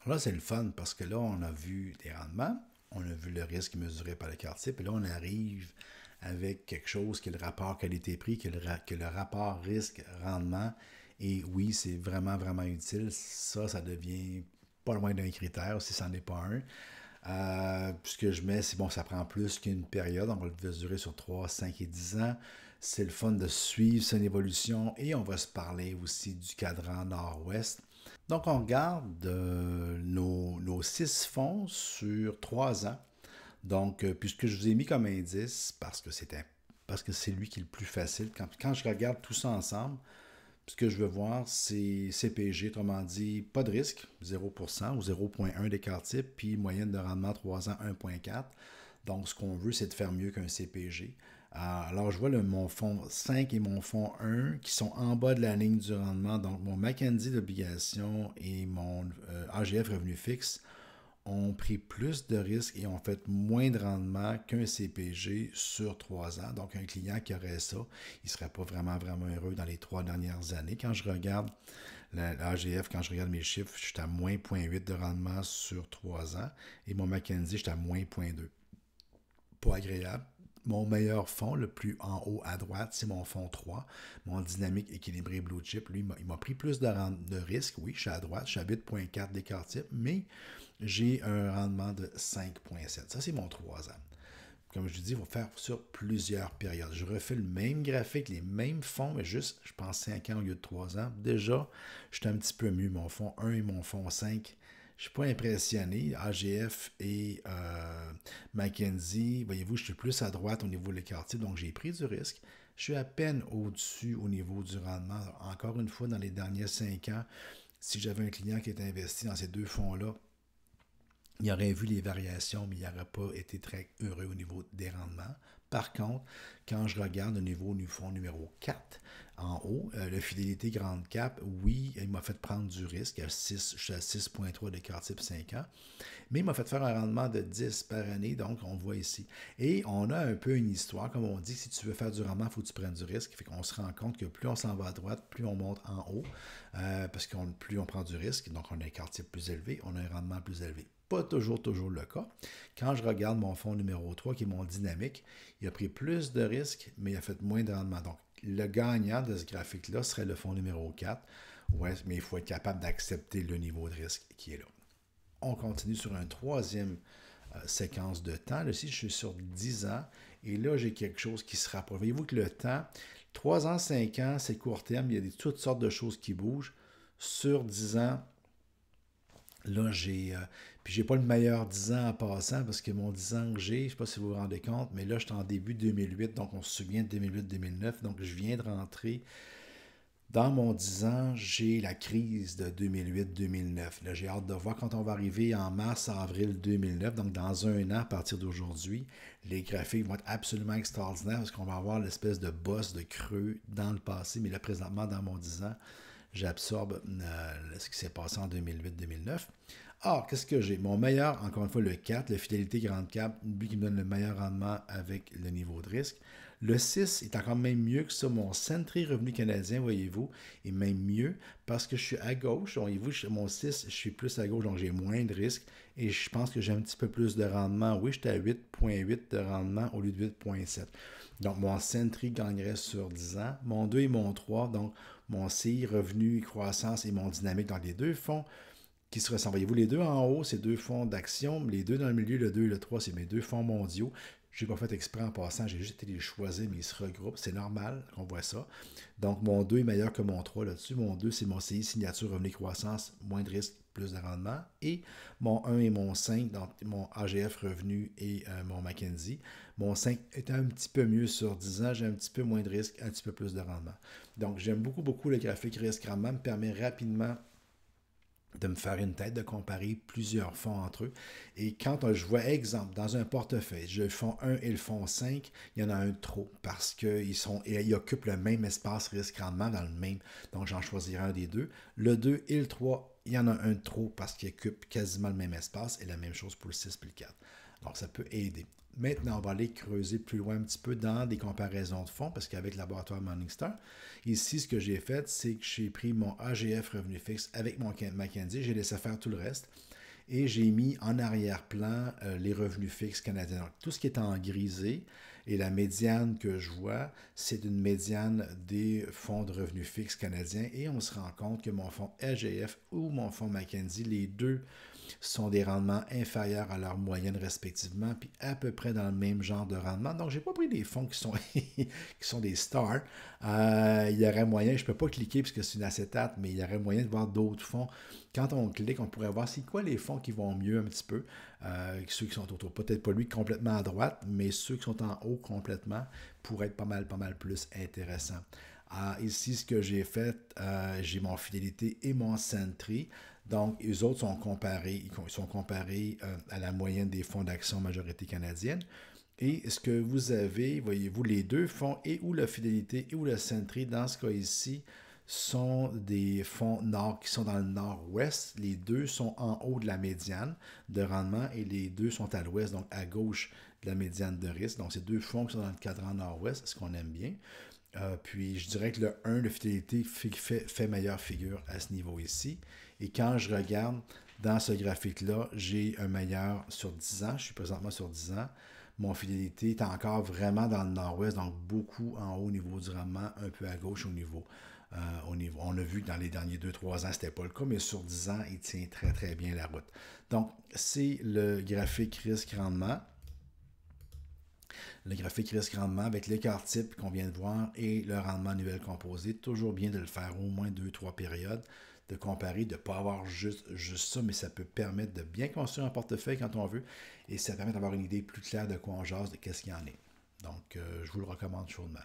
Alors là, c'est le fun parce que là, on a vu des rendements, on a vu le risque mesuré par le quartier, puis là, on arrive avec quelque chose qui est le rapport qualité-prix, que le rapport risque-rendement. Et oui, c'est vraiment, vraiment utile. Ça devient pas loin d'un critère, si ça n'en est pas un. Puis ce que je mets, c'est bon, ça prend plus qu'une période. On va le mesurer sur 3, 5 et 10 ans. C'est le fun de suivre son évolution et on va se parler aussi du cadran nord-ouest. Donc, on regarde nos 6 fonds sur 3 ans. Donc, puisque je vous ai mis comme indice, parce que c'est lui qui est le plus facile, quand je regarde tout ça ensemble, ce que je veux voir, c'est CPG, autrement dit, pas de risque, 0% ou 0,1 d'écart type, puis moyenne de rendement 3 ans, 1,4. Donc, ce qu'on veut, c'est de faire mieux qu'un CPG. Alors, je vois mon fonds 5 et mon fonds 1 qui sont en bas de la ligne du rendement. Donc, mon Mackenzie d'obligation et mon AGF revenu fixe ont pris plus de risques et ont fait moins de rendement qu'un CPG sur 3 ans. Donc, un client qui aurait ça, il ne serait pas vraiment, vraiment heureux dans les 3 dernières années. Quand je regarde l'AGF, quand je regarde mes chiffres, je suis à moins 0,8 de rendement sur 3 ans et mon Mackenzie, je suis à moins 0,2. Pas agréable. Mon meilleur fonds, le plus en haut à droite, c'est mon fonds 3, mon dynamique équilibré blue chip. Lui, il m'a pris plus de risques. Oui, je suis à droite, je suis à 8,4 d'écart type, mais j'ai un rendement de 5,7. Ça, c'est mon 3 ans. Comme je dis, il faut faire sur plusieurs périodes. Je refais le même graphique, les mêmes fonds, mais juste, je pense 5 ans au lieu de 3 ans. Déjà, je suis un petit peu mieux. Mon fonds 1 et mon fonds 5, je ne suis pas impressionné. AGF et Mackenzie, voyez-vous, je suis plus à droite au niveau de l'écart type, donc j'ai pris du risque. Je suis à peine au-dessus au niveau du rendement. Encore une fois, dans les derniers 5 ans, si j'avais un client qui était investi dans ces deux fonds-là, il aurait vu les variations, mais il n'aurait pas été très heureux au niveau des rendements. Par contre, quand je regarde au niveau du fonds numéro 4, en haut, le fidélité grande cap, oui, il m'a fait prendre du risque. Je suis à 6,3 d'écart type 5 ans. Mais il m'a fait faire un rendement de 10 par année, donc on voit ici. Et on a un peu une histoire, comme on dit, si tu veux faire du rendement, il faut que tu prennes du risque. Fait qu'on se rend compte que plus on s'en va à droite, plus on monte en haut, parce que plus on prend du risque, donc on a un quartier plus élevé, on a un rendement plus élevé. Pas toujours le cas. Quand je regarde mon fonds numéro 3, qui est mon dynamique, il a pris plus de risques, mais il a fait moins de rendement. Donc, le gagnant de ce graphique-là serait le fonds numéro 4. Ouais, mais il faut être capable d'accepter le niveau de risque qui est là. On continue sur une troisième séquence de temps. Là, ici, je suis sur 10 ans et là, j'ai quelque chose qui se rapproche. Voyez-vous que le temps, 3 ans, 5 ans, c'est court terme, il y a toutes sortes de choses qui bougent. Sur 10 ans, là, puis j'ai pas le meilleur 10 ans en passant parce que mon 10 ans que j'ai, je ne sais pas si vous vous rendez compte, mais là, je suis en début 2008, donc on se souvient de 2008-2009, donc je viens de rentrer dans mon 10 ans, j'ai la crise de 2008-2009. Là, j'ai hâte de voir quand on va arriver en mars-avril 2009, donc dans un an à partir d'aujourd'hui, les graphiques vont être absolument extraordinaires parce qu'on va avoir l'espèce de boss de creux dans le passé, mais là présentement dans mon 10 ans, j'absorbe ce qui s'est passé en 2008-2009. Ah, qu'est-ce que j'ai? Mon meilleur, encore une fois, le 4, le fidélité grande cap, lui qui me donne le meilleur rendement avec le niveau de risque. Le 6 est encore même mieux que ça. Mon Centré Revenu canadien, voyez-vous, est même mieux parce que je suis à gauche. Voyez-vous, mon 6, je suis plus à gauche, donc j'ai moins de risques. Et je pense que j'ai un petit peu plus de rendement. Oui, j'étais à 8,8 de rendement au lieu de 8,7. Donc, mon Centré gagnerait sur 10 ans. Mon 2 et mon 3, donc mon CI, revenu, croissance et mon dynamique, dans les deux fonds qui se ressemblent. Voyez-vous, les deux en haut, c'est deux fonds d'action. Les deux dans le milieu, le 2 et le 3, c'est mes deux fonds mondiaux. Je n'ai pas fait exprès en passant, j'ai juste été les choisir, mais ils se regroupent. C'est normal qu'on voit ça. Donc, mon 2 est meilleur que mon 3 là-dessus. Mon 2, c'est mon CI, signature, revenu, croissance, moins de risque, plus de rendement. Et mon 1 et mon 5, donc mon AGF revenu et mon Mackenzie. Mon 5 est un petit peu mieux sur 10 ans, j'ai un petit peu moins de risque, un petit peu plus de rendement. Donc, j'aime beaucoup, beaucoup le graphique risque-rendement, me permet rapidement de me faire une tête, de comparer plusieurs fonds entre eux. Et quand je vois, exemple, dans un portefeuille, je le fonds 1 et le fonds 5, il y en a un de trop parce qu'ils occupent le même espace risque-rendement dans le même. Donc, j'en choisirai un des deux. Le 2 et le 3, il y en a un de trop parce qu'ils occupent quasiment le même espace et la même chose pour le 6 et le 4. Donc, ça peut aider. Maintenant, on va aller creuser plus loin un petit peu dans des comparaisons de fonds, parce qu'avec le laboratoire Morningstar, ici, ce que j'ai fait, c'est que j'ai pris mon AGF revenu fixe avec mon McKinsey, j'ai laissé faire tout le reste, et j'ai mis en arrière-plan les revenus fixes canadiens. Donc, tout ce qui est en grisé et la médiane que je vois, c'est une médiane des fonds de revenus fixes canadiens, et on se rend compte que mon fonds AGF ou mon fonds McKinsey, les deux sont des rendements inférieurs à leur moyenne respectivement, puis à peu près dans le même genre de rendement. Donc, je n'ai pas pris des fonds qui sont, qui sont des stars. Il y aurait moyen, je ne peux pas cliquer parce que c'est une acétate, mais il y aurait moyen de voir d'autres fonds. Quand on clique, on pourrait voir c'est quoi les fonds qui vont mieux un petit peu. Ceux qui sont autour, peut-être pas lui complètement à droite, mais ceux qui sont en haut complètement pourraient être pas mal plus intéressants. Ici, ce que j'ai fait, j'ai mon fidélité et mon Sentry. Donc, les autres sont comparés, à la moyenne des fonds d'action majorité canadienne. Et ce que vous avez, voyez-vous, les deux fonds, et ou la fidélité et ou le Sentry, dans ce cas ici, sont des fonds nord qui sont dans le nord-ouest. Les deux sont en haut de la médiane de rendement et les deux sont à l'ouest, donc à gauche de la médiane de risque. Donc, c'est deux fonds qui sont dans le cadran nord-ouest, ce qu'on aime bien. Puis je dirais que le 1 de fidélité fait meilleure figure à ce niveau ici. Et quand je regarde dans ce graphique-là, j'ai un meilleur sur 10 ans. Je suis présentement sur 10 ans. Mon fidélité est encore vraiment dans le nord-ouest, donc beaucoup en haut au niveau du rendement, un peu à gauche au niveau. On a vu que dans les derniers 2-3 ans, ce n'était pas le cas, mais sur 10 ans, il tient très très bien la route. Donc, c'est le graphique risque-rendement. Le graphique risque-rendement avec l'écart type qu'on vient de voir et le rendement annuel composé. Toujours bien de le faire au moins 2-3 périodes, de comparer, de ne pas avoir juste ça, mais ça peut permettre de bien construire un portefeuille quand on veut et ça permet d'avoir une idée plus claire de quoi on jase, de qu'est-ce qu'il y en est. Donc, je vous le recommande chaudement.